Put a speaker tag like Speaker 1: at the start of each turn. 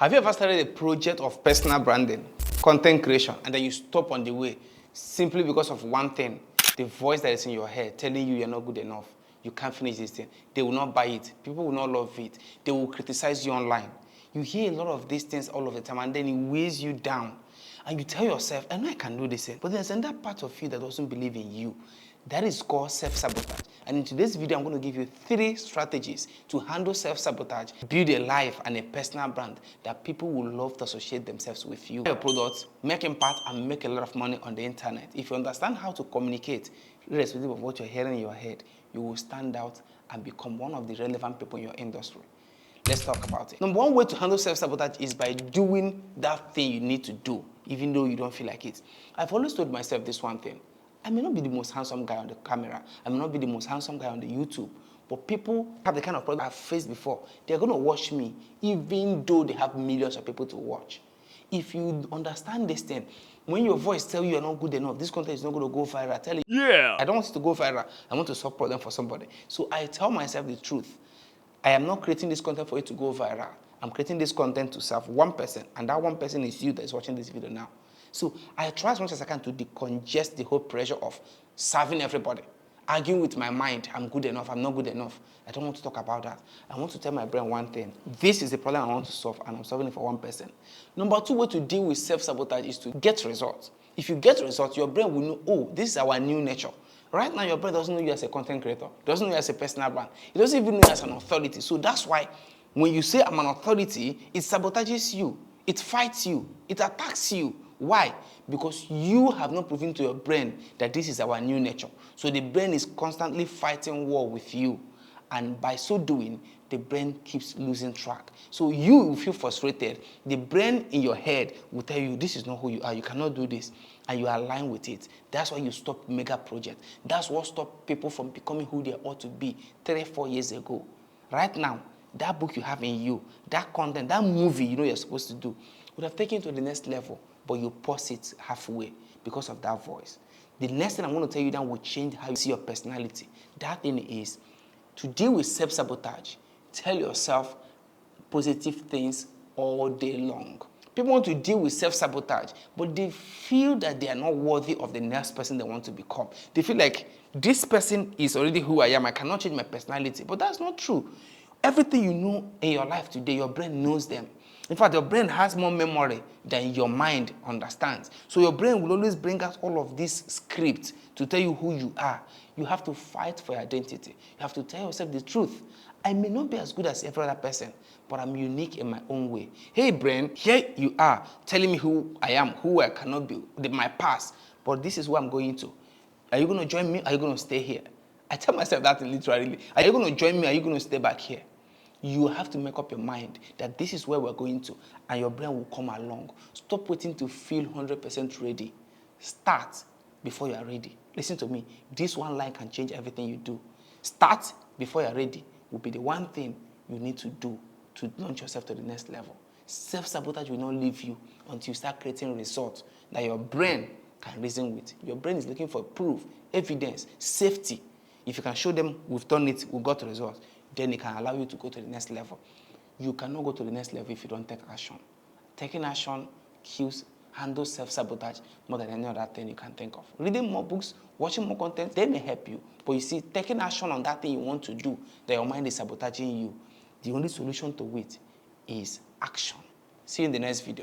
Speaker 1: Have you ever started a project of personal branding, content creation, and then you stop on the way simply because of one thing, the voice that is in your head telling you you're not good enough, you can't finish this thing. They will not buy it. People will not love it. They will criticize you online. You hear a lot of these things all of the time, and then it weighs you down. And you tell yourself, I know I can do this thing, but there's another part of you that doesn't believe in you. That is called self-sabotage. And in today's video, I'm going to give you 3 strategies to handle self-sabotage, build a life and a personal brand that people will love to associate themselves with you. Your products, make impact, and make a lot of money on the internet. If you understand how to communicate, irrespective of what you're hearing in your head, you will stand out and become one of the relevant people in your industry. Let's talk about it. Number 1 way to handle self-sabotage is by doing that thing you need to do, even though you don't feel like it. I've always told myself this one thing. I may not be the most handsome guy on the camera. I may not be the most handsome guy on the YouTube. But people have the kind of problem I've faced before. They're going to watch me, even though they have millions of people to watch. If you understand this thing, when your voice tells you you're not good enough, this content is not going to go viral, tell you, yeah, I don't want it to go viral. I want to support them for somebody. So I tell myself the truth. I am not creating this content for it to go viral. I'm creating this content to serve one person, and that one person is you that is watching this video now. So I try as much as I can to decongest the whole pressure of serving everybody, arguing with my mind, I'm good enough, I'm not good enough. I don't want to talk about that. I want to tell my brain one thing. This is the problem I want to solve, and I'm solving it for one person. Number 2 way to deal with self-sabotage is to get results. If you get results, your brain will know, oh, this is our new nature. Right now, your brain doesn't know you as a content creator, doesn't know you as a personal brand. It doesn't even know you as an authority. So that's why when you say I'm an authority, it sabotages you. It fights you. It attacks you. Why? Because you have not proven to your brain that this is our new nature. So the brain is constantly fighting war with you. And by so doing, the brain keeps losing track. So you will feel frustrated. The brain in your head will tell you, this is not who you are. You cannot do this. And you align with it. That's why you stop mega projects. That's what stopped people from becoming who they ought to be 3-4 years ago. Right now, that book you have in you, that content, that movie you know you're supposed to do, would have taken you to the next level, but you pause it halfway because of that voice. The next thing I'm going to tell you that will change how you see your personality. That thing is to deal with self-sabotage. Tell yourself positive things all day long. People want to deal with self-sabotage, but they feel that they are not worthy of the next person they want to become. They feel like this person is already who I am. I cannot change my personality. But that's not true. Everything you know in your life today, your brain knows them. In fact, your brain has more memory than your mind understands. So your brain will always bring out all of these scripts to tell you who you are. You have to fight for your identity. You have to tell yourself the truth. I may not be as good as every other person, but I'm unique in my own way. Hey, brain, here you are telling me who I am, who I cannot be, my past. But this is where I'm going to. Are you going to join me? Are you going to stay here? I tell myself that literally. Are you going to join me? Are you going to stay back here? You have to make up your mind that this is where we're going to, and your brain will come along. Stop waiting to feel 100% ready. Start before you are ready. Listen to me. This one line can change everything you do. Start before you're ready will be the one thing you need to do to launch yourself to the next level. Self-sabotage will not leave you until you start creating results that your brain can reason with. Your brain is looking for proof, evidence, safety. If you can show them we've done it, we've got the results, then it can allow you to go to the next level. You cannot go to the next level if you don't take action. Taking action handles self-sabotage more than any other thing you can think of. Reading more books, watching more content, they may help you. But you see, taking action on that thing you want to do, that your mind is sabotaging you, the only solution to it is action. See you in the next video.